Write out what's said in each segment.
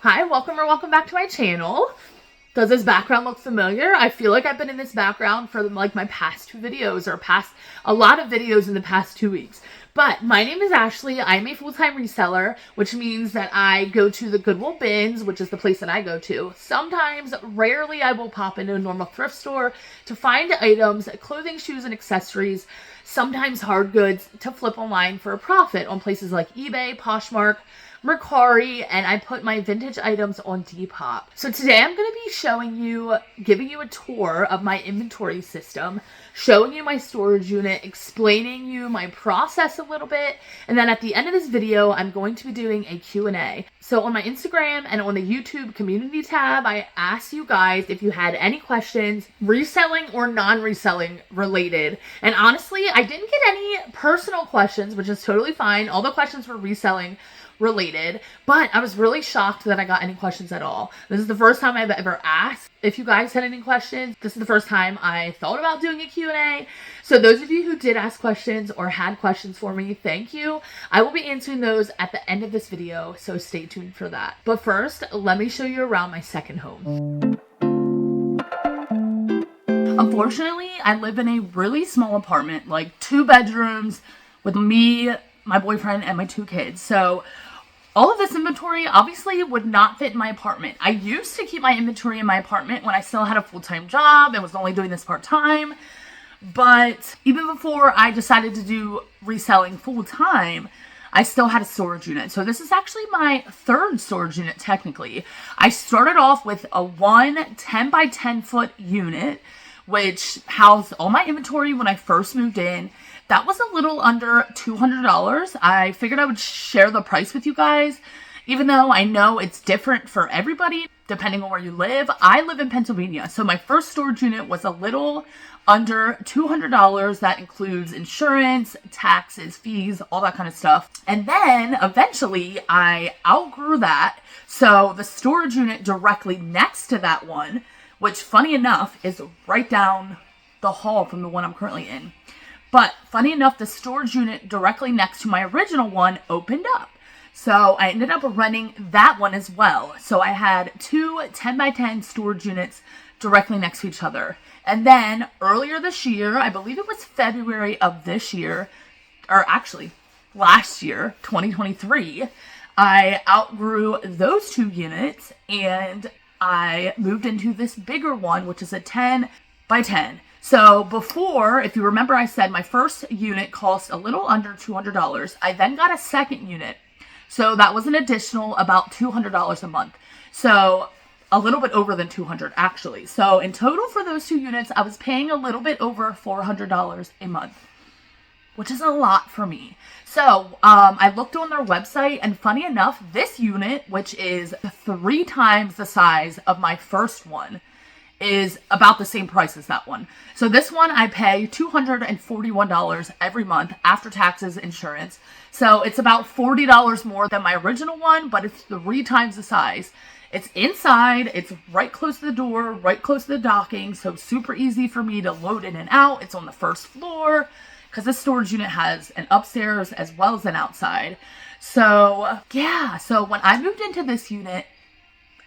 Hi, welcome back to my channel. Does this background look familiar? I feel like I've been in this background for like my past two videos or a lot of videos in the past 2 weeks. But my name is Ashley. I'm a full-time reseller, which means that I go to the Goodwill bins, which is the place that I go to. Sometimes, rarely, I will pop into a normal thrift store to find items, clothing, shoes, and accessories, sometimes hard goods, to flip online for a profit on places like eBay, Poshmark, Mercari, and I put my vintage items on Depop. So today I'm going to be giving you a tour of my inventory system, showing you my storage unit, explaining you my process a little bit, and then at the end of this video, I'm going to be doing a Q&A. So on my Instagram and on the YouTube community tab, I asked you guys if you had any questions, reselling or non-reselling related. And honestly, I didn't get any personal questions, which is totally fine. All the questions were reselling related, but I was really shocked that I got any questions at all. This is the first time I've ever asked if you guys had any questions. This is the first time I thought about doing a Q&A. So those of you who did ask questions or had questions for me, thank you. I will be answering those at the end of this video, so stay tuned for that. But first, let me show you around my second home. Unfortunately, I live in a really small apartment, like 2 bedrooms with me, my boyfriend, and my 2 kids. So all of this inventory obviously would not fit in my apartment. I used to keep my inventory in my apartment when I still had a full-time job and was only doing this part-time. But even before I decided to do reselling full-time, I still had a storage unit. So this is actually my 3rd storage unit technically. I started off with a 10 by 10 foot unit, which housed all my inventory when I first moved in. That was a little under $200. I figured I would share the price with you guys, even though I know it's different for everybody depending on where you live. I live in Pennsylvania, so my first storage unit was a little under $200. That includes insurance, taxes, fees, all that kind of stuff. And then eventually I outgrew that. So the storage unit directly next to that one, which funny enough is right down the hall from the one I'm currently in. But funny enough, the storage unit directly next to my original one opened up. So I ended up renting that one as well. So I had 2 10 by 10 storage units directly next to each other. And then earlier this year, I believe it was February of this year, or actually last year, 2023, I outgrew those 2 units and I moved into this bigger one, which is a 10 by 10. So before, if you remember, I said my first unit cost a little under $200. I then got a second unit. So that was an additional about $200 a month. So a little bit over than $200 actually. So in total for those 2 units, I was paying a little bit over $400 a month, which is a lot for me. So I looked on their website, and funny enough, this unit, which is 3 times the size of my first one, is about the same price as that one. So this one I pay $241 every month after taxes, insurance. So it's about $40 more than my original one, but it's 3 times the size. It's inside, it's right close to the door, right close to the docking, so super easy for me to load in and out. It's on the 1st floor because this storage unit has an upstairs as well as an outside. So yeah, so when I moved into this unit,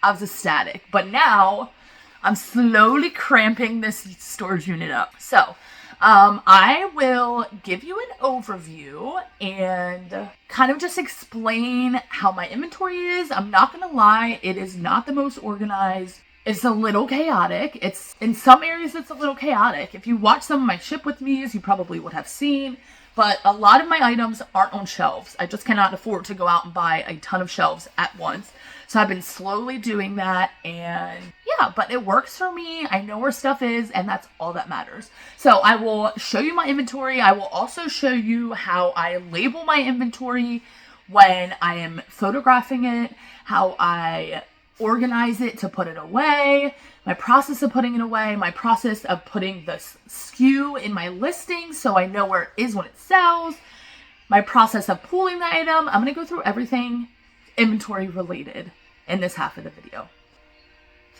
I was ecstatic, but now I'm slowly cramping this storage unit up. So I will give you an overview and kind of just explain how my inventory is. I'm not going to lie, it is not the most organized. It's a little chaotic. It's in some areas it's a little chaotic. If you watch some of my ship with me's, you probably would have seen, but a lot of my items aren't on shelves. I just cannot afford to go out and buy a ton of shelves at once. So I've been slowly doing that, and yeah, but it works for me. I know where stuff is, and that's all that matters. So I will show you my inventory. I will also show you how I label my inventory when I am photographing it, how I organize it to put it away, my process of putting it away, my process of putting the SKU in my listing so I know where it is when it sells, my process of pooling the item. I'm going to go through everything inventory related in this half of the video.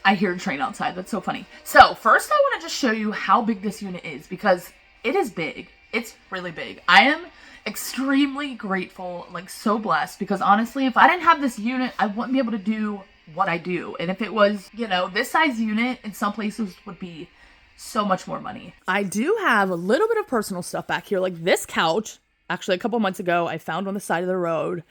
I hear a train outside. That's so funny. So first I want to just show you how big this unit is because it is big. It's really big. I am extremely grateful, like so blessed, because honestly, if I didn't have this unit, I wouldn't be able to do what I do. And if it was, you know, this size unit, in some places would be so much more money. I do have a little bit of personal stuff back here, like this couch. Actually, a couple months ago, I found on the side of the road.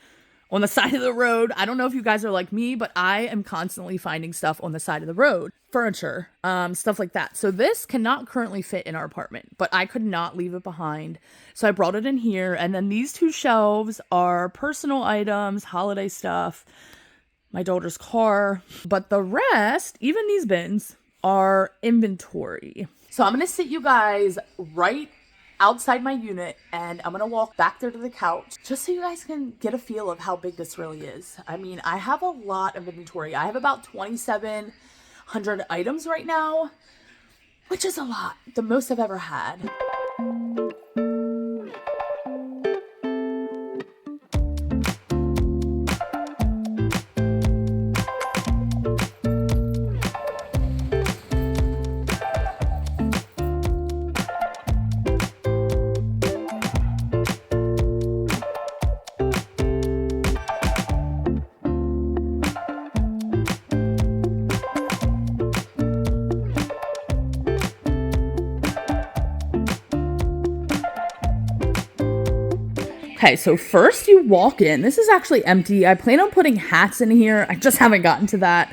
On the side of the road, I don't know if you guys are like me, but I am constantly finding stuff on the side of the road. Furniture, stuff like that. So this cannot currently fit in our apartment, but I could not leave it behind. So I brought it in here. And then these two shelves are personal items, holiday stuff, my daughter's car. But the rest, even these bins, are inventory. So I'm going to sit you guys right outside my unit, and I'm gonna walk back there to the couch just so you guys can get a feel of how big this really is. I mean, I have a lot of inventory. I have about 2,700 items right now, which is a lot, the most I've ever had. Okay, so first you walk in. This is actually empty. I plan on putting hats in here. I just haven't gotten to that.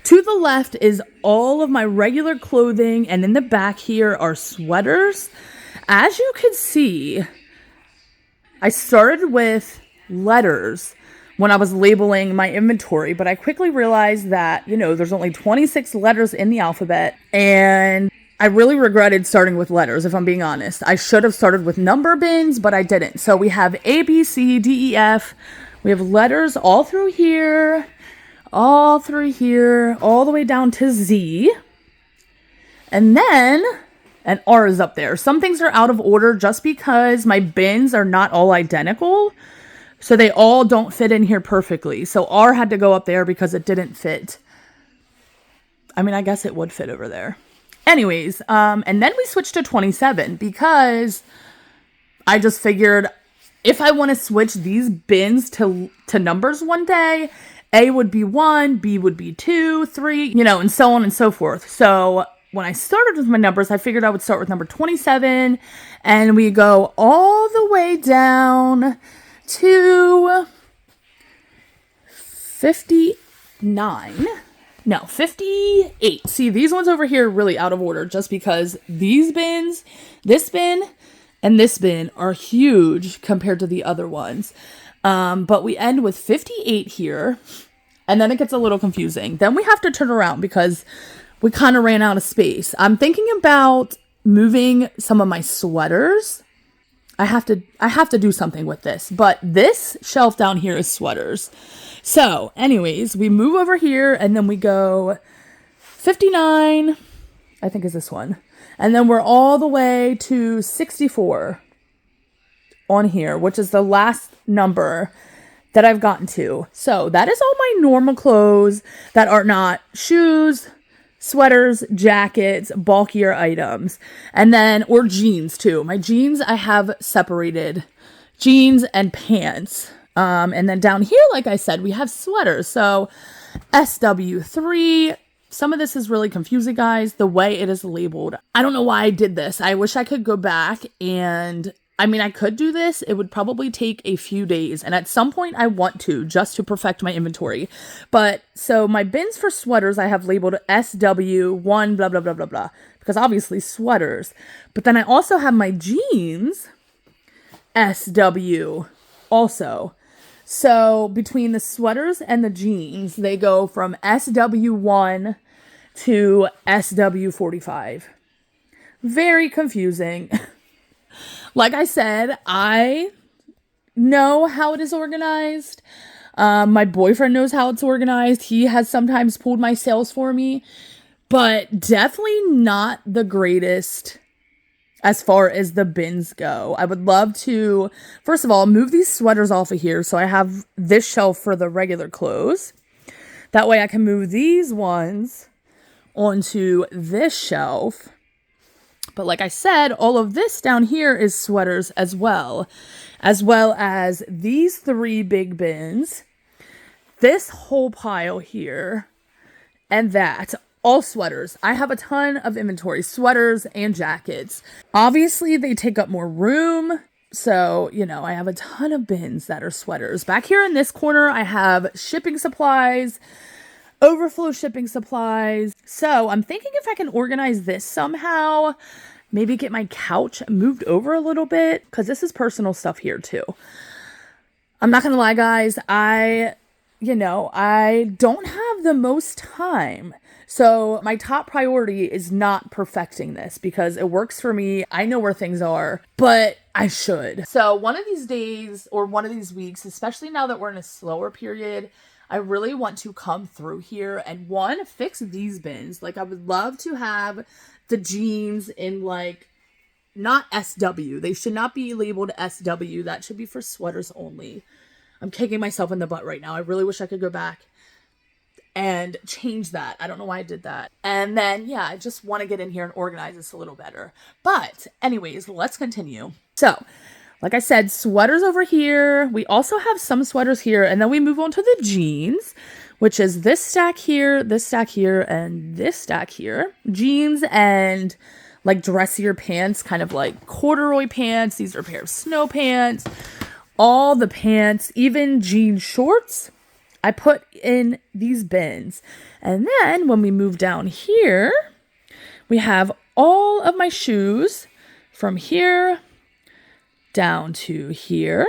To the left is all of my regular clothing, and in the back here are sweaters. As you can see, I started with letters when I was labeling my inventory, but I quickly realized that, you know, there's only 26 letters in the alphabet, and I really regretted starting with letters, if I'm being honest. I should have started with number bins, but I didn't. So we have A, B, C, D, E, F. We have letters all through here, all the way down to Z. And then an R is up there. Some things are out of order just because my bins are not all identical. So they all don't fit in here perfectly. So R had to go up there because it didn't fit. I mean, I guess it would fit over there. Anyways, and then we switched to 27 because I just figured if I want to switch these bins to numbers one day, A would be 1, B would be 2, 3, you know, and so on and so forth. So when I started with my numbers, I figured I would start with number 27, and we go all the way down to 59. No, 58. See, these ones over here are really out of order just because these bins, this bin, and this bin are huge compared to the other ones. But we end with 58 here, and then it gets a little confusing. Then we have to turn around because we kind of ran out of space. I'm thinking about moving some of my sweaters. I have to do something with this, but this shelf down here is sweaters. So anyways, we move over here and then we go 59, I think is this one. And then we're all the way to 64 on here, which is the last number that I've gotten to. So that is all my normal clothes that are not shoes, sweaters, jackets, bulkier items, and then, or jeans too. My jeans, I have separated jeans and pants. And then down here, like I said, we have sweaters. So SW3, some of this is really confusing, guys, the way it is labeled. I don't know why I did this. I wish I could go back and, I mean, I could do this. It would probably take a few days. And at some point I want to, just to perfect my inventory. But so my bins for sweaters, I have labeled SW1, blah, blah, blah, blah, blah, because obviously sweaters. But then I also have my jeans, SW also. So between the sweaters and the jeans, they go from SW1 to SW45. Very confusing. Like I said, I know how it is organized. My boyfriend knows how it's organized. He has sometimes pulled my sales for me, but definitely not the greatest as far as the bins go. I would love to, first of all, move these sweaters off of here so I have this shelf for the regular clothes. That way I can move these ones onto this shelf. But like I said, all of this down here is sweaters as well as these 3 big bins. this whole pile here and that, all sweaters. I have a ton of inventory, sweaters and jackets. Obviously, they take up more room. So, I have a ton of bins that are sweaters. Back here in this corner, I have shipping supplies, overflow shipping supplies. So I'm thinking if I can organize this somehow, maybe get my couch moved over a little bit, because this is personal stuff here too. I'm not going to lie, guys. I don't have the most time. So my top priority is not perfecting this because it works for me. I know where things are, but I should. So one of these days or one of these weeks, especially now that we're in a slower period, I really want to come through here and fix these bins. Like I would love to have the jeans in not SW. They should not be labeled SW. That should be for sweaters only. I'm kicking myself in the butt right now. I really wish I could go back and change that. I don't know why I did that. And then, I just want to get in here and organize this a little better. But anyways, let's continue. So, like I said, sweaters over here. We also have some sweaters here. And then we move on to the jeans, which is this stack here, and this stack here. Jeans and dressier pants, kind of like corduroy pants. These are a pair of snow pants. All the pants, even jean shorts, I put in these bins. And then when we move down here, we have all of my shoes from here down to here.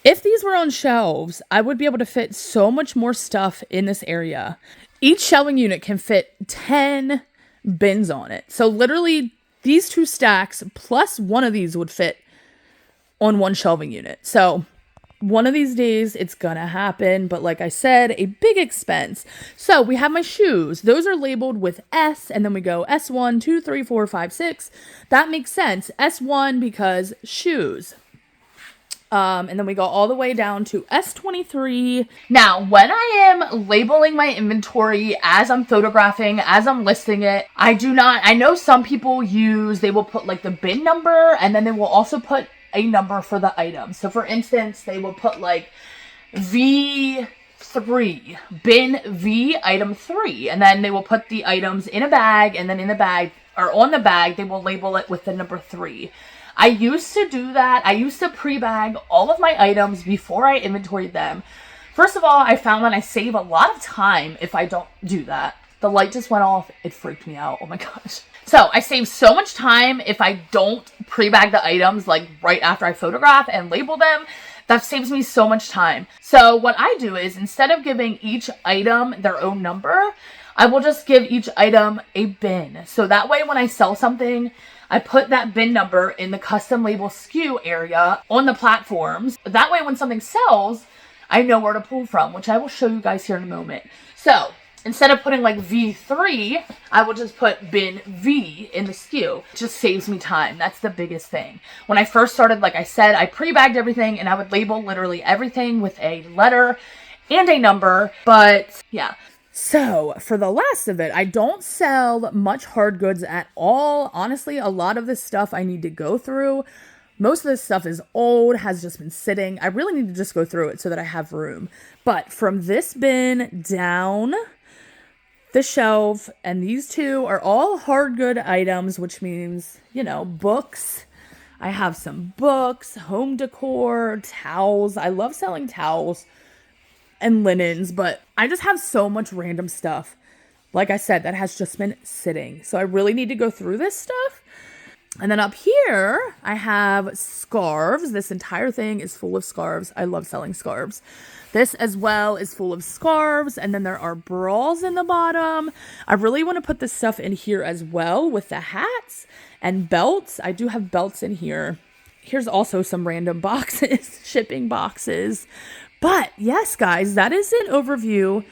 If these were on shelves, I would be able to fit so much more stuff in this area. Each shelving unit can fit 10 bins on it. So literally these two stacks plus one of these would fit on one shelving unit. So one of these days it's gonna happen, but like I said, a big expense. So we have my shoes. Those are labeled with S, and then we go S1, 2, 3, 4, 5, 6. That makes sense. S1 because shoes. And then we go all the way down to S23. Now, when I am labeling my inventory as I'm photographing, as I'm listing it, I know some people they will put the bin number, and then they will also put a number for the item. So for instance, they will put V3, bin V, item 3, and then they will put the items in a bag, and then in the bag, or on the bag, they will label it with the number 3. I used to do that. I used to pre-bag all of my items before I inventoried them. First of all, I found that I save a lot of time if I don't do that. The light just went off. It freaked me out. Oh my gosh. So I save so much time if I don't pre-bag the items right after I photograph and label them. That saves me so much time. So what I do is, instead of giving each item their own number, I will just give each item a bin. So that way when I sell something, I put that bin number in the custom label SKU area on the platforms. That way when something sells, I know where to pull from, which I will show you guys here in a moment. So instead of putting V3, I will just put bin V in the SKU. It just saves me time. That's the biggest thing. When I first started, like I said, I pre-bagged everything and I would label literally everything with a letter and a number. But yeah. So for the last of it, I don't sell much hard goods at all. Honestly, a lot of this stuff I need to go through. Most of this stuff is old, has just been sitting. I really need to just go through it so that I have room. But from this bin down the shelf, and these two are all hard good items, which means, books. I have some books, home decor, towels. I love selling towels and linens, but I just have so much random stuff, like I said, that has just been sitting. So I really need to go through this stuff. And then up here, I have scarves. This entire thing is full of scarves. I love selling scarves. This as well is full of scarves. And then there are bras in the bottom. I really want to put this stuff in here as well with the hats and belts. I do have belts in here. Here's also some random boxes, shipping boxes. But yes, guys, that is an overview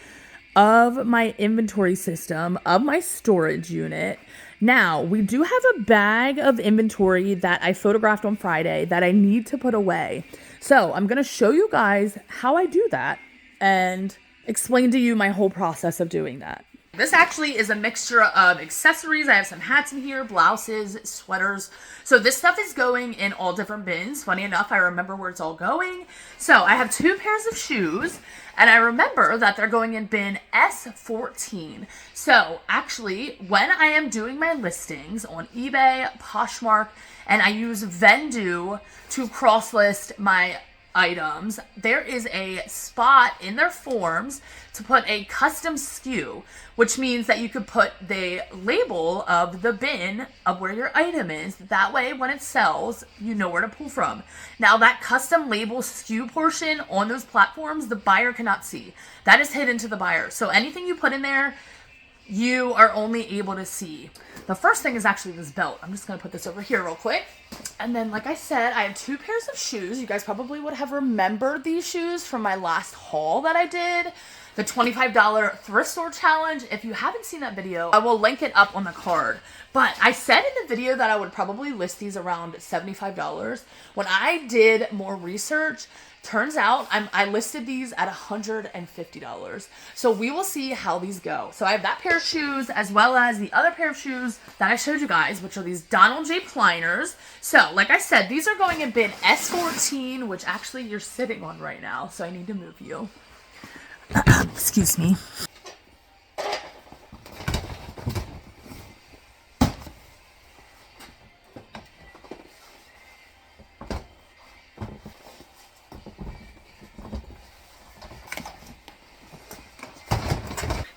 of my inventory system, of my storage unit. Now, we do have a bag of inventory that I photographed on Friday that I need to put away. So I'm going to show you guys how I do that and explain to you my whole process of doing that. This actually is a mixture of accessories. I have some hats in here, blouses, sweaters. So this stuff is going in all different bins. Funny enough, I remember where it's all going. So I have 2 pairs of shoes, and I remember that they're going in bin S14. So actually, when I am doing my listings on eBay, Poshmark, and I use Vendu to cross-list my items, there is a spot in their forms to put a custom SKU, which means that you could put the label of the bin of where your item is. That way, when it sells, you know where to pull from. Now, that custom label SKU portion on those platforms, the buyer cannot see. That is hidden to the buyer. So anything you put in there, you are only able to see. The first thing is actually this belt. I'm just going to put this over here real quick. And then, like I said, I have 2 pairs of shoes. You guys probably would have remembered these shoes from my last haul that I did, the $25 thrift store challenge. If you haven't seen that video, I will link it up on the card. But I said in the video that I would probably list these around $75. When I did more research, turns out I listed these at $150. So we will see how these go. So I have that pair of shoes as well as the other pair of shoes that I showed you guys, which are these Donald J. Pleiners. So like I said, these are going in bin S14, which actually you're sitting on right now. So I need to move you. Excuse me.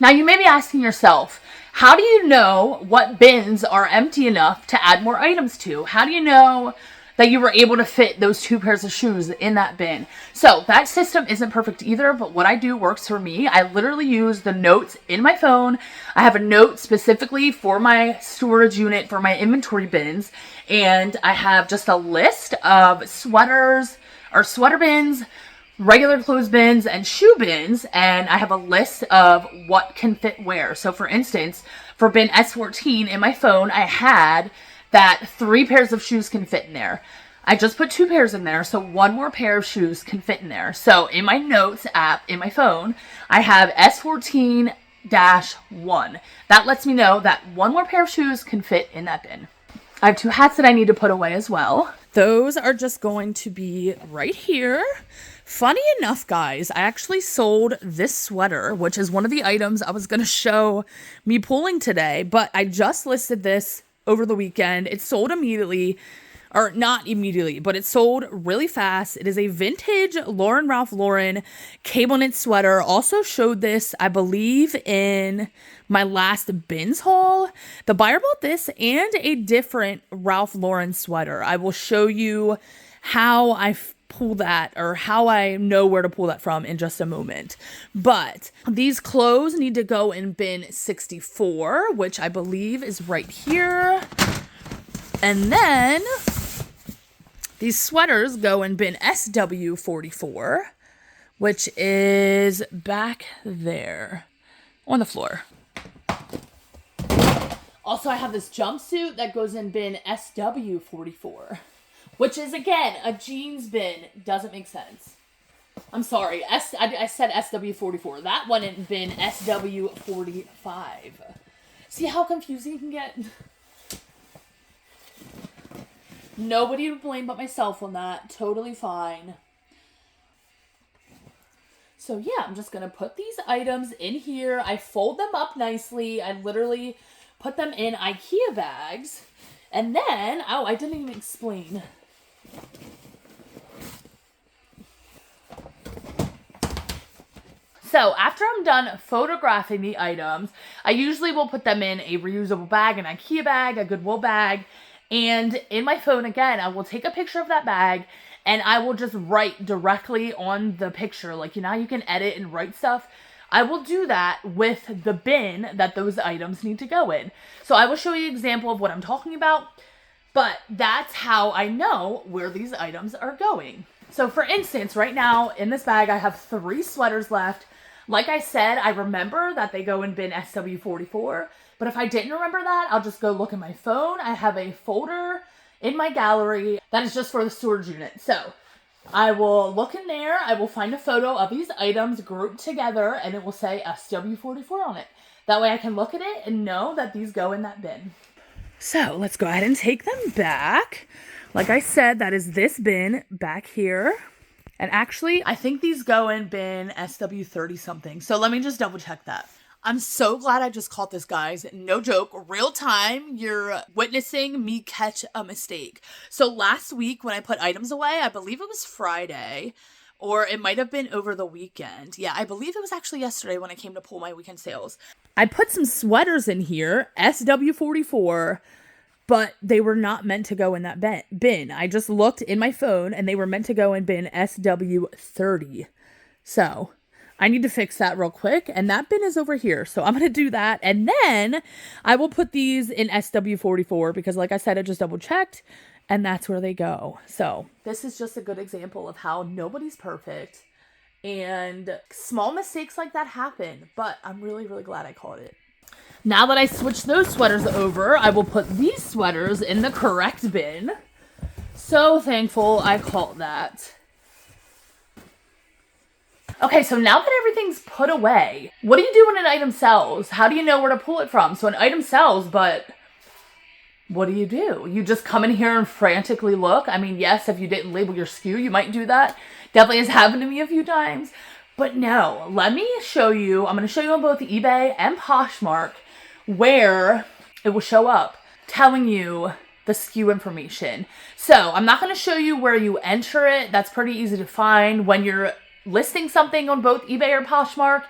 Now you may be asking yourself, how do you know what bins are empty enough to add more items to? How do you know that you were able to fit those 2 pairs of shoes in that bin? So that system isn't perfect either, but what I do works for me. I literally use the notes in my phone. I have a note specifically for my storage unit for my inventory bins, and I have just a list of sweaters or sweater bins, regular clothes bins, and shoe bins, and I have a list of what can fit where. So for instance, for bin S14 in my phone, I had that 3 pairs of shoes can fit in there. I just put 2 pairs in there, so 1 more pair of shoes can fit in there. So in my notes app in my phone, I have S14-1. That lets me know that 1 more pair of shoes can fit in that bin. I have 2 hats that I need to put away as well. Those are just going to be right here. Funny enough, guys, I actually sold this sweater, which is one of the items I was going to show me pulling today, but I just listed this over the weekend. It sold immediately, or not immediately, but it sold really fast. It is a vintage Ralph Lauren cable knit sweater. Also showed this, I believe, in my last bins haul. The buyer bought this and a different Ralph Lauren sweater. I will show you how I pull that, or how I know where to pull that from in just a moment. But these clothes need to go in bin 64, which I believe is right here. And then these sweaters go in bin SW44, which is back there on the floor. Also, I have this jumpsuit that goes in bin SW44. Which is, again, a jeans bin. Doesn't make sense. I'm sorry. I said SW44. That one in bin SW45. See how confusing it can get? Nobody to blame but myself on that. Totally fine. So, yeah, I'm just going to put these items in here. I fold them up nicely. I literally put them in IKEA bags. And then, oh, I didn't even explain. So after I'm done photographing the items, I usually will put them in a reusable bag, an IKEA bag, a Goodwill bag, and in my phone again, I will take a picture of that bag and I will just write directly on the picture. Like, you know how you can edit and write stuff? I will do that with the bin that those items need to go in. So I will show you an example of what I'm talking about. But that's how I know where these items are going. So for instance, right now in this bag, I have 3 sweaters left. Like I said, I remember that they go in bin SW44. But if I didn't remember that, I'll just go look at my phone. I have a folder in my gallery that is just for the storage unit. So I will look in there, I will find a photo of these items grouped together, and it will say SW44 on it. That way I can look at it and know that these go in that bin. So let's go ahead and take them back. Like I said, that is this bin back here. And actually, I think these go in bin SW30 something. So let me just double check that. I'm so glad I just caught this, guys. No joke, real time, you're witnessing me catch a mistake. So last week when I put items away, I believe it was Friday, or it might have been over the weekend. Yeah, I believe it was actually yesterday when I came to pull my weekend sales. I put some sweaters in here, SW44, but they were not meant to go in that bin. I just looked in my phone and they were meant to go in bin SW30. So I need to fix that real quick. And that bin is over here. So I'm going to do that. And then I will put these in SW44 because like I said, I just double checked and that's where they go. So this is just a good example of how nobody's perfect and small mistakes like that happen. But I'm really, really glad I caught it. Now that I switched those sweaters over, I will put these sweaters in the correct bin. So thankful I caught that. Okay, so now that everything's put away, what do you do when an item sells? How do you know where to pull it from? So an item sells, but what do? You just come in here and frantically look? I mean, yes, if you didn't label your SKU, you might do that. Definitely has happened to me a few times. But no, let me show you. I'm going to show you on both eBay and Poshmark where it will show up telling you the SKU information. So I'm not going to show you where you enter it. That's pretty easy to find when you're listing something on both eBay or Poshmark.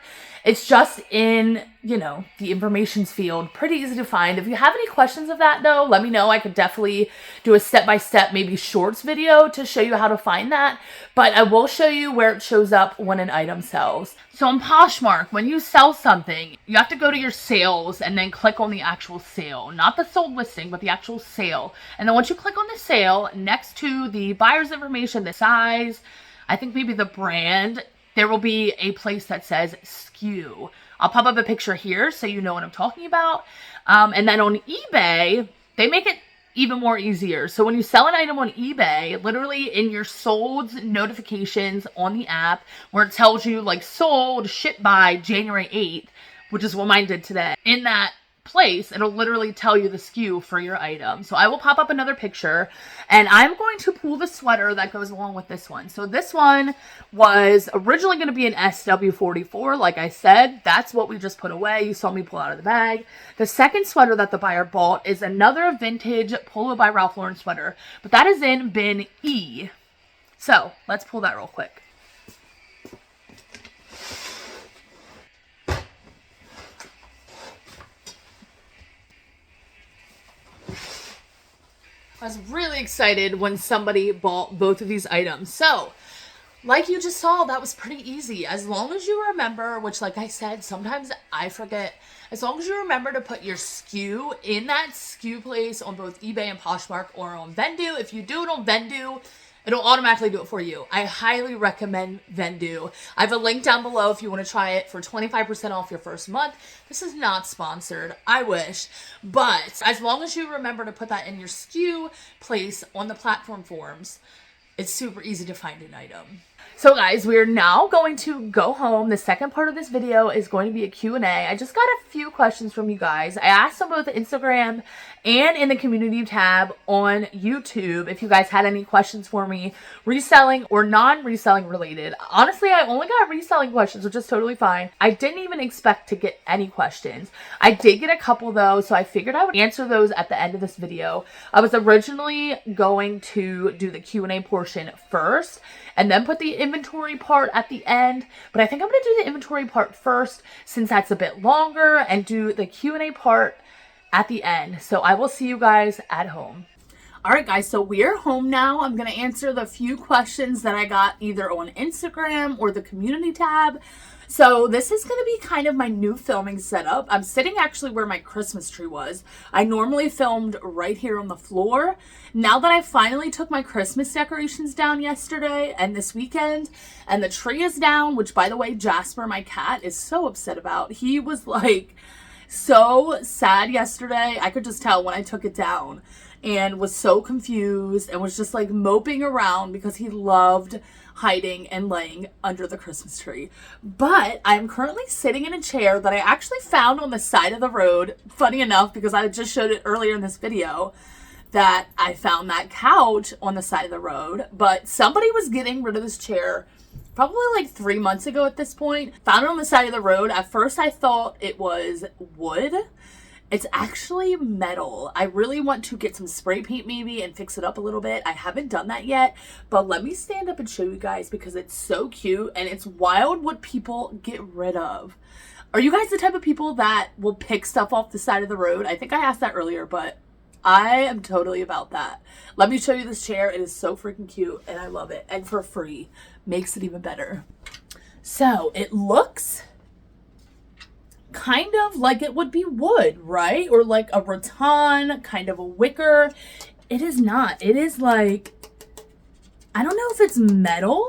It's just in, the informations field. Pretty easy to find. If you have any questions of that though, let me know. I could definitely do a step-by-step, maybe shorts video to show you how to find that. But I will show you where it shows up when an item sells. So on Poshmark, when you sell something, you have to go to your sales and then click on the actual sale. Not the sold listing, but the actual sale. And then once you click on the sale, next to the buyer's information, the size, I think maybe the brand, there will be a place that says SKU. I'll pop up a picture here so you know what I'm talking about. And then on eBay, they make it even more easier. So when you sell an item on eBay, literally in your sold notifications on the app, where it tells you like sold, shipped by January 8th, which is what mine did today. In that place, it'll literally tell you the SKU for your item. So I will pop up another picture and I'm going to pull the sweater that goes along with this one. So this one was originally going to be an SW44. Like I said, that's what we just put away. You saw me pull out of the bag. The second sweater that the buyer bought is another vintage Polo by Ralph Lauren sweater, but that is in bin E. So let's pull that real quick. I was really excited when somebody bought both of these items. So, like you just saw, that was pretty easy. As long as you remember, which like I said, sometimes I forget, as long as you remember to put your SKU in that SKU place on both eBay and Poshmark or on Vendoo. If you do it on Vendoo, it'll automatically do it for you. I highly recommend Vendoo. I have a link down below if you want to try it for 25% off your first month. This is not sponsored. I wish. But as long as you remember to put that in your SKU place on the platform forms, it's super easy to find an item. So guys, we are now going to go home. The second part of this video is going to be a Q&A. I just got a few questions from you guys. I asked on both Instagram and in the community tab on YouTube if you guys had any questions for me, reselling or non-reselling related. Honestly, I only got reselling questions, which is totally fine. I didn't even expect to get any questions. I did get a couple though, so I figured I would answer those at the end of this video. I was originally going to do the Q&A portion first and then put the inventory part at the end, but I think I'm going to do the inventory part first since that's a bit longer and do the Q&A part at the end. So I will see you guys at home. All right, guys, so we're home now. I'm going to answer the few questions that I got either on Instagram or the community tab. So this is going to be kind of my new filming setup. I'm sitting actually where my Christmas tree was. I normally filmed right here on the floor. Now that I finally took my Christmas decorations down yesterday and this weekend, and the tree is down, which by the way, Jasper, my cat, is so upset about. He was like so sad yesterday. I could just tell when I took it down. and was so confused and was just like moping around because he loved hiding and laying under the Christmas tree. But I'm currently sitting in a chair that I actually found on the side of the road. Funny enough, because I just showed it earlier in this video that I found that couch on the side of the road, but somebody was getting rid of this chair probably like 3 months ago at this point. Found it on the side of the road. At first I thought it was wood. It's actually metal. I really want to get some spray paint maybe and fix it up a little bit. I haven't done that yet, but let me stand up and show you guys because it's so cute and it's wild what people get rid of. Are you guys the type of people that will pick stuff off the side of the road? I think I asked that earlier, but I am totally about that. Let me show you this chair. It is so freaking cute and I love it. And for free. Makes it even better. So it looks kind of like it would be wood, right? Or like a rattan, kind of a wicker. It is not. It is like, I don't know if it's metal.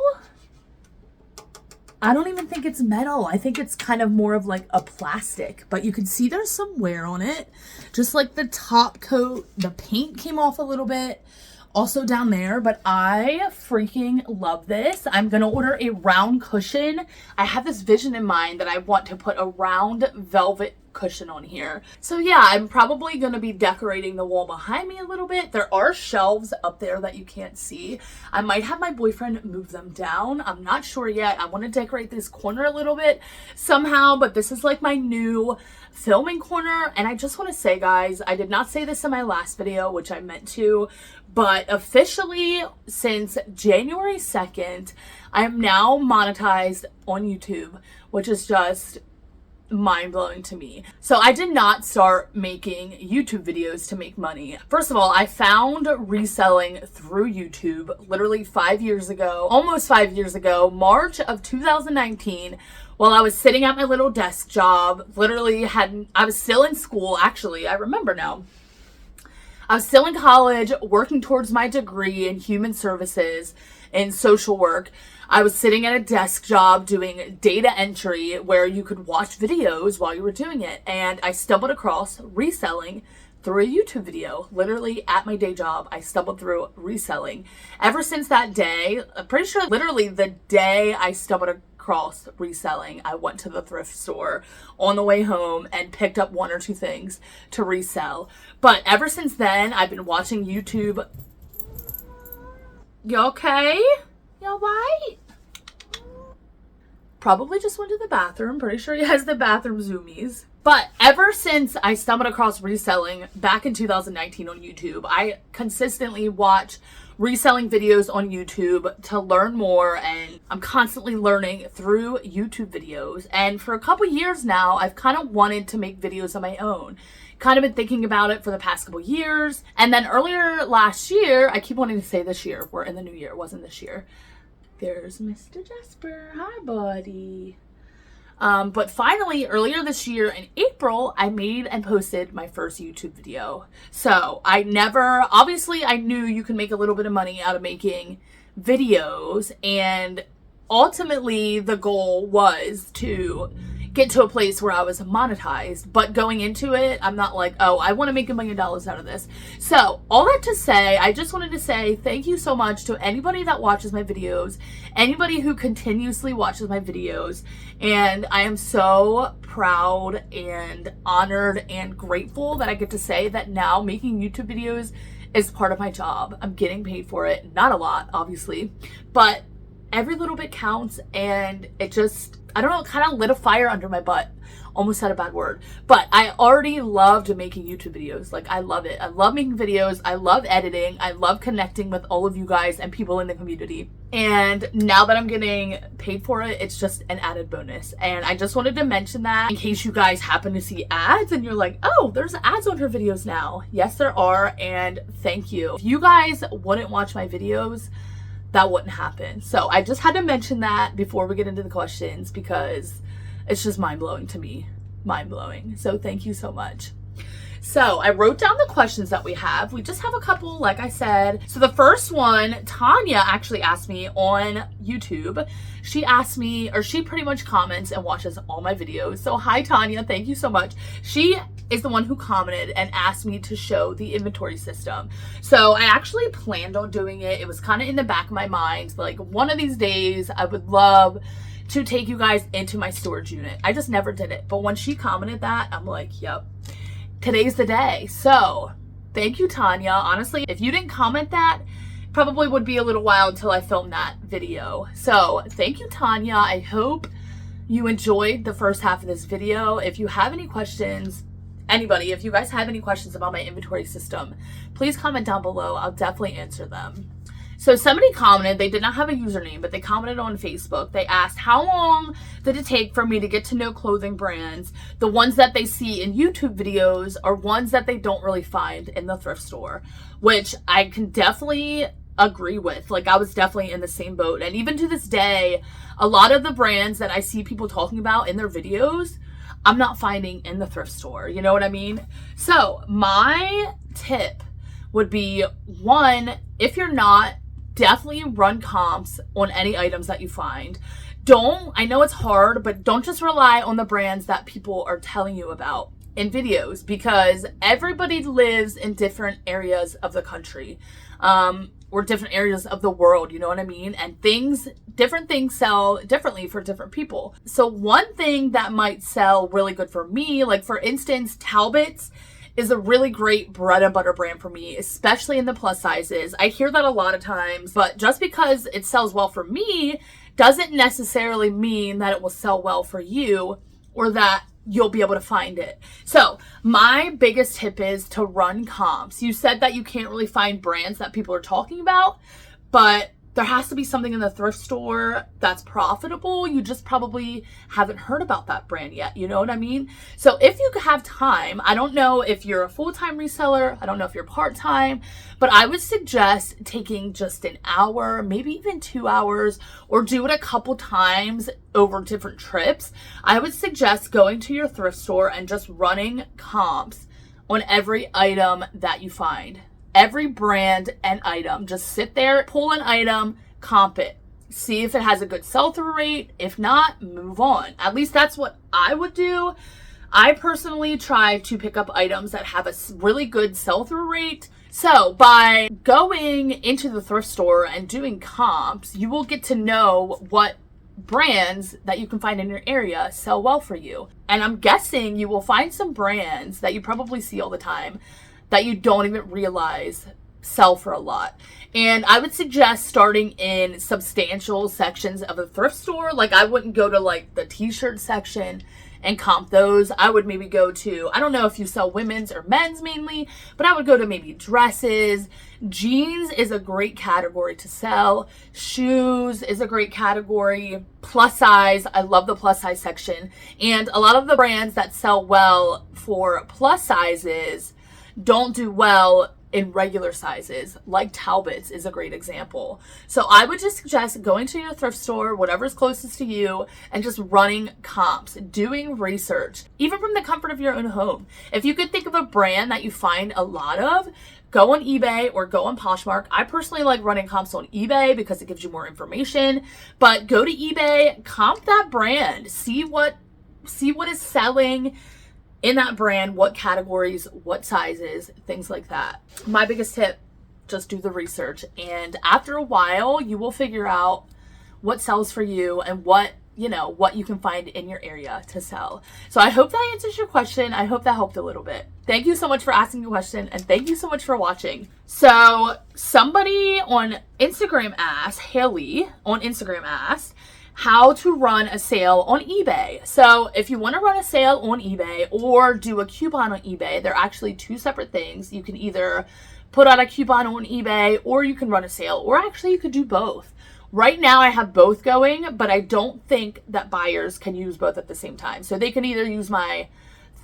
I don't even think it's metal. I think it's kind of more of like a plastic, but you can see there's some wear on it. Just like the top coat, the paint came off a little bit. Also down there, but I freaking love this. I'm gonna order a round cushion. I have this vision in mind that I want to put a round velvet cushion on here. So yeah, I'm probably gonna be decorating the wall behind me a little bit. There are shelves up there that you can't see. I might have my boyfriend move them down. I'm not sure yet. I want to decorate this corner a little bit somehow, but this is like my new filming corner. And I just want to say, guys, I did not say this in my last video, which I meant to, but officially since January 2nd, I am now monetized on YouTube, which is just mind-blowing to me. So I did not start making YouTube videos to make money. First of all, I found reselling through YouTube literally 5 years ago, almost 5 years ago, March of 2019, while I was sitting at my little desk job. I was still in school, actually, I remember now. I was still in college working towards my degree in human services and social work. I was sitting at a desk job doing data entry where you could watch videos while you were doing it. And I stumbled across reselling through a YouTube video. Literally at my day job, I stumbled through reselling. Ever since that day, I'm pretty sure literally the day I stumbled across reselling, I went to the thrift store on the way home and picked up 1 or 2 things to resell. But ever since then, I've been watching YouTube. You okay? You alright? Probably just went to the bathroom. Pretty sure he has the bathroom zoomies. But ever since I stumbled across reselling back in 2019 on YouTube, I consistently watch reselling videos on YouTube to learn more, and I'm constantly learning through YouTube videos. And for a couple years now, I've kind of wanted to make videos of my own. Kind of been thinking about it for the past couple years. And then earlier last year, I keep wanting to say this year, we're in the new year, it wasn't this year. There's Mr. Jasper. Hi, buddy. But finally, earlier this year in April, I made and posted my first YouTube video. So obviously I knew you can make a little bit of money out of making videos. And ultimately the goal was to get to a place where I was monetized. But going into it, I'm not like, oh, I want to make $1 million out of this. So all that to say, I just wanted to say thank you so much to anybody that watches my videos, anybody who continuously watches my videos. And I am so proud and honored and grateful that I get to say that now making YouTube videos is part of my job. I'm getting paid for it. Not a lot, obviously, but every little bit counts, and it just, I don't know, kind of lit a fire under my butt. Almost said a bad word, but I already loved making YouTube videos. Like, I love it. I love making videos. I love editing. I love connecting with all of you guys and people in the community. And now that I'm getting paid for it, it's just an added bonus. And I just wanted to mention that in case you guys happen to see ads and you're like, oh, there's ads on her videos now. Yes, there are. And thank you. If you guys wouldn't watch my videos, that wouldn't happen. So I just had to mention that before we get into the questions, because it's just mind-blowing to me. Mind-blowing. So thank you so much. So I wrote down the questions that we have. We just have a couple, like I said. So the first one, Tanya actually asked me on YouTube. She asked me, or she pretty much comments and watches all my videos. So hi, Tanya. Thank you so much. She is the one who commented and asked me to show the inventory system. So I actually planned on doing it. It was kind of in the back of my mind. Like, one of these days, I would love to take you guys into my storage unit. I just never did it. But when she commented that, I'm like, yep, today's the day. So thank you, Tanya. Honestly, if you didn't comment that, probably would be a little while until I filmed that video. So thank you, Tanya. I hope you enjoyed the first half of this video. If you have any questions, anybody, if you guys have any questions about my inventory system, please comment down below. I'll definitely answer them. So somebody commented, they did not have a username, but they commented on Facebook. They asked, how long did it take for me to get to know clothing brands, the ones that they see in YouTube videos or ones that they don't really find in the thrift store? Which I can definitely agree with. Like, I was definitely in the same boat. And even to this day, a lot of the brands that I see people talking about in their videos, I'm not finding in the thrift store. You know what I mean? So my tip would be, one, if you're not, definitely run comps on any items that you find. I know it's hard, but don't just rely on the brands that people are telling you about in videos, because everybody lives in different areas of the country, or different areas of the world, you know what I mean? And different things sell differently for different people. So one thing that might sell really good for me, like for instance, Talbot's is a really great bread and butter brand for me, especially in the plus sizes. I hear that a lot of times, but just because it sells well for me doesn't necessarily mean that it will sell well for you or that you'll be able to find it. So my biggest tip is to run comps. You said that you can't really find brands that people are talking about, but there has to be something in the thrift store that's profitable. You just probably haven't heard about that brand yet. You know what I mean? So if you have time, I don't know if you're a full-time reseller, I don't know if you're part-time, but I would suggest taking just an hour, maybe even 2 hours, or do it a couple times over different trips. I would suggest going to your thrift store and just running comps on every item that you find. Every brand and item. Just sit there, pull an item, comp it. See if it has a good sell-through rate. If not, move on. At least that's what I would do. I personally try to pick up items that have a really good sell-through rate. So by going into the thrift store and doing comps, you will get to know what brands that you can find in your area sell well for you. And I'm guessing you will find some brands that you probably see all the time that you don't even realize sell for a lot. And I would suggest starting in substantial sections of a thrift store. Like, I wouldn't go to like the t-shirt section and comp those. I would maybe go to, I don't know if you sell women's or men's mainly, but I would go to maybe dresses. Jeans is a great category to sell. Shoes is a great category. Plus size, I love the plus size section. And a lot of the brands that sell well for plus sizes don't do well in regular sizes, like Talbot's is a great example. So I would just suggest going to your thrift store, whatever's closest to you, and just running comps, doing research, even from the comfort of your own home. If you could think of a brand that you find a lot of, go on eBay or go on Poshmark. I personally like running comps on eBay because it gives you more information, but go to eBay, comp that brand, see what is selling in that brand, what categories, what sizes, things like that. My biggest tip, just do the research. And after a while, you will figure out what sells for you and what you can find in your area to sell. So I hope that answers your question. I hope that helped a little bit. Thank you so much for asking the question, and thank you so much for watching. So somebody on Instagram asked, Haley on Instagram asked, how to run a sale on eBay. So if you want to run a sale on eBay or do a coupon on eBay, they're actually two separate things. You can either put out a coupon on eBay or you can run a sale, or actually you could do both. Right now I have both going, but I don't think that buyers can use both at the same time. So they can either use my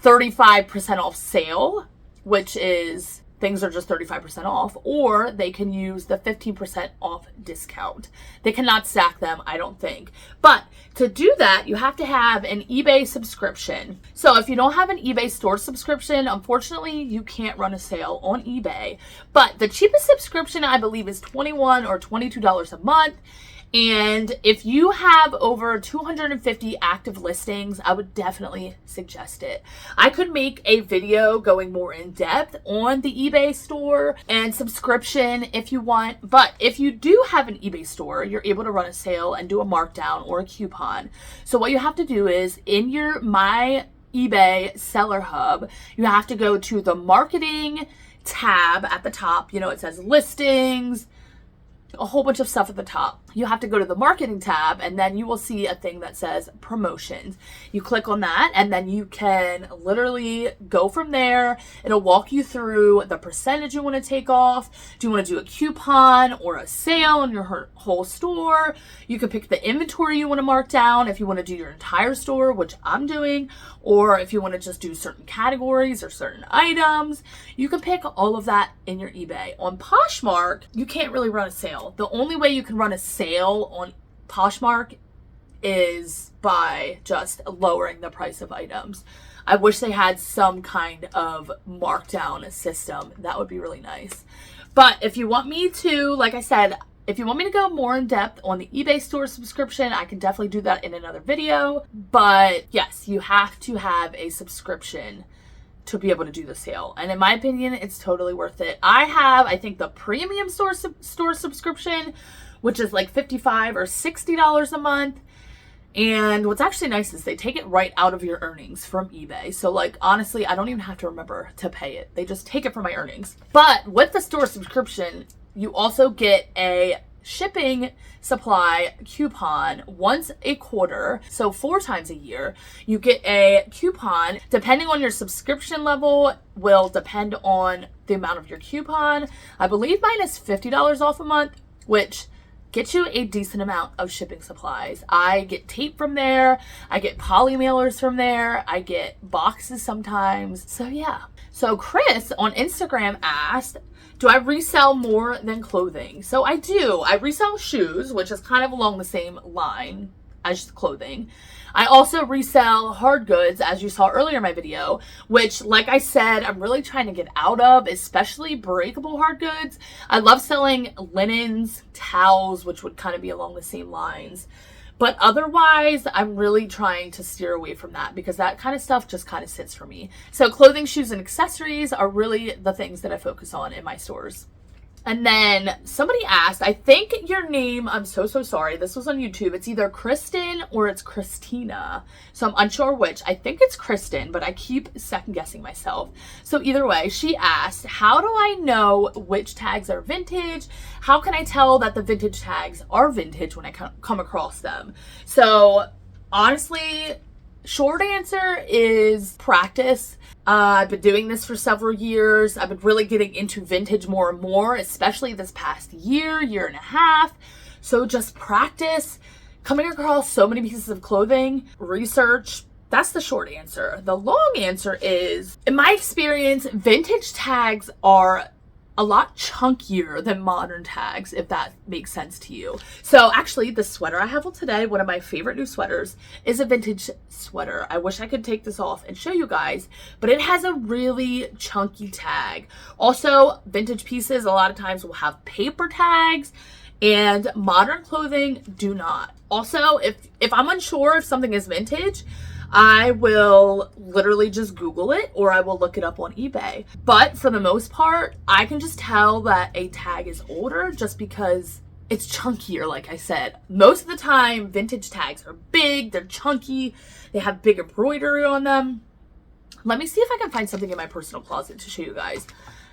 35% off sale, which is things are just 35% off, or they can use the 15% off discount. They cannot stack them, I don't think. But to do that, you have to have an eBay subscription. So if you don't have an eBay store subscription, unfortunately, you can't run a sale on eBay. But the cheapest subscription, I believe, is $21 or $22 a month. And if you have over 250 active listings, I would definitely suggest it. I could make a video going more in depth on the eBay store and subscription if you want. But if you do have an eBay store, you're able to run a sale and do a markdown or a coupon. So what you have to do is in your My eBay Seller Hub, you have to go to the marketing tab at the top. You know, it says listings, a whole bunch of stuff at the top. You have to go to the marketing tab, and then you will see a thing that says promotions. You click on that, and then you can literally go from there. It'll walk you through the percentage you want to take off. Do you want to do a coupon or a sale on your whole store? You can pick the inventory you want to mark down if you want to do your entire store, which I'm doing, or if you want to just do certain categories or certain items. You can pick all of that in your eBay. On Poshmark, you can't really run a sale. The only way you can run a sale on Poshmark is by just lowering the price of items. I wish they had some kind of markdown system. That would be really nice. But if you want me to, like I said, if you want me to go more in depth on the eBay store subscription, I can definitely do that in another video. But yes, you have to have a subscription to be able to do the sale. And in my opinion, it's totally worth it. I have, I think, the premium store subscription, which is like $55 or $60 a month. And what's actually nice is they take it right out of your earnings from eBay. So like, honestly, I don't even have to remember to pay it. They just take it from my earnings. But with the store subscription, you also get a shipping supply coupon once a quarter, so 4 times a year. You get a coupon. Depending on your subscription level will depend on the amount of your coupon. I believe mine is $50 off a month, which gets you a decent amount of shipping supplies. I get tape from there. I get poly mailers from there. I get boxes sometimes. So yeah. So Chris on Instagram asked, do I resell more than clothing? So I do. I resell shoes, which is kind of along the same line as clothing. I also resell hard goods, as you saw earlier in my video, which, like I said, I'm really trying to get out of, especially breakable hard goods. I love selling linens, towels, which would kind of be along the same lines. But otherwise, I'm really trying to steer away from that because that kind of stuff just kind of sits for me. So clothing, shoes, and accessories are really the things that I focus on in my stores. And then somebody asked, I think your name, I'm so sorry. This was on YouTube. It's either Kristen or it's Christina. So I'm unsure which. I think it's Kristen, but I keep second guessing myself. So either way, she asked, how do I know which tags are vintage? How can I tell that the vintage tags are vintage when I come across them? So honestly, short answer is practice. I've been doing this for several years. I've been really getting into vintage more and more, especially this past year and a half. So just practice. Coming across so many pieces of clothing, research. That's the short answer. The long answer is, in my experience, vintage tags are a lot chunkier than modern tags, if that makes sense to you. So actually, the sweater I have on today, one of my favorite new sweaters, is a vintage sweater. I wish I could take this off and show you guys, but it has a really chunky tag. Also, vintage pieces a lot of times will have paper tags, and modern clothing do not. Also, if I'm unsure if something is vintage, I will literally just Google it or I will look it up on eBay. But for the most part, I can just tell that a tag is older just because it's chunkier, like I said. Most of the time, vintage tags are big, they're chunky, they have big embroidery on them. Let me see if I can find something in my personal closet to show you guys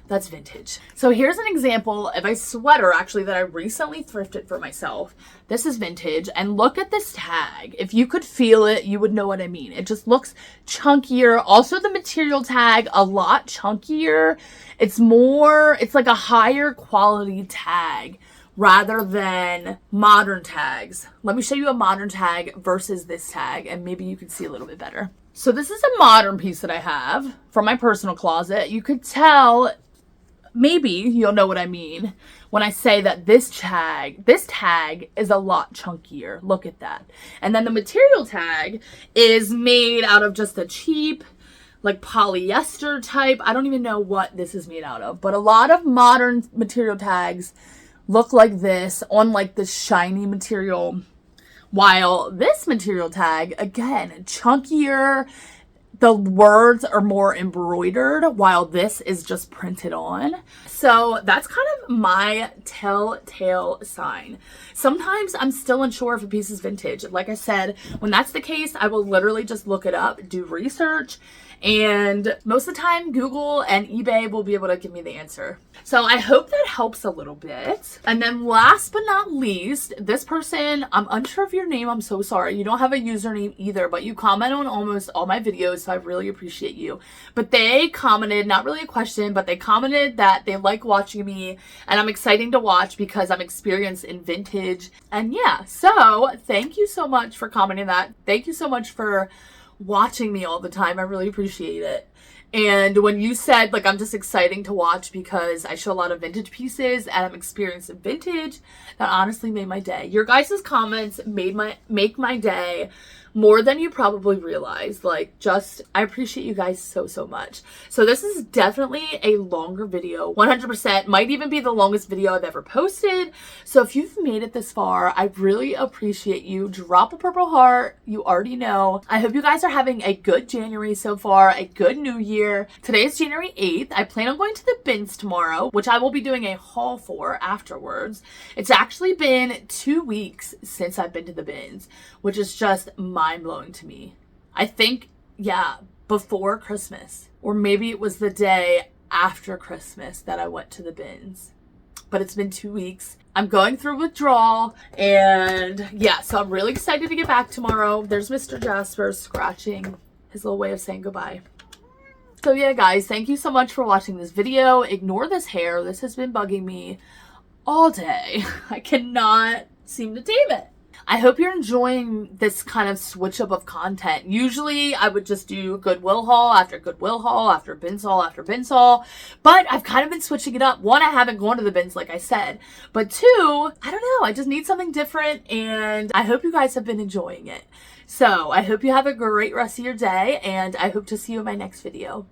that's vintage. So here's an example of a sweater actually that I recently thrifted for myself. This is vintage, and look at this tag. If you could feel it, you would know what I mean. It just looks chunkier. Also the material tag, a lot chunkier. It's like a higher quality tag rather than modern tags. Let me show you a modern tag versus this tag, and maybe you can see a little bit better. So this is a modern piece that I have from my personal closet. You could tell, maybe you'll know what I mean when I say that this tag is a lot chunkier. Look at that. And then the material tag is made out of just a cheap, like polyester type. I don't even know what this is made out of, but a lot of modern material tags look like this on like the shiny material, while this material tag, again, chunkier. The words are more embroidered while this is just printed on. So that's kind of my telltale sign. Sometimes I'm still unsure if a piece is vintage. Like I said, when that's the case, I will literally just look it up, do research, and most of the time Google and eBay will be able to give me the answer. So I hope that helps a little bit. And then last but not least, this person, I'm unsure of your name. I'm so sorry. You don't have a username either, but you comment on almost all my videos, so I really appreciate you. But they commented, not really a question, but they commented that they like watching me and I'm exciting to watch because I'm experienced in vintage. And yeah, so thank you so much for commenting that. Thank you so much for watching me all the time. I really appreciate it. And when you said, like, I'm just exciting to watch because I show a lot of vintage pieces and I'm experienced in vintage, that honestly made my day. Your guys' comments make my day more than you probably realize. Like, just, I appreciate you guys so, so much. So this is definitely a longer video, 100%, might even be the longest video I've ever posted. So if you've made it this far, I really appreciate you. Drop a purple heart. You already know. I hope you guys are having a good January so far, a good new year. Today is January 8th. I plan on going to the bins tomorrow, which I will be doing a haul for afterwards. It's actually been 2 weeks since I've been to the bins, which is just mind-blowing to me. I think, yeah, before Christmas, or maybe it was the day after Christmas that I went to the bins. But it's been 2 weeks. I'm going through withdrawal, and yeah, so I'm really excited to get back tomorrow. There's Mr. Jasper scratching, his little way of saying goodbye. So yeah, guys, thank you so much for watching this video. Ignore this hair. This has been bugging me all day. I cannot seem to tame it. I hope you're enjoying this kind of switch up of content. Usually I would just do Goodwill haul after Goodwill haul after bins haul after bins haul, but I've kind of been switching it up. One, I haven't gone to the bins like I said, but two, I don't know, I just need something different, and I hope you guys have been enjoying it. So I hope you have a great rest of your day, and I hope to see you in my next video.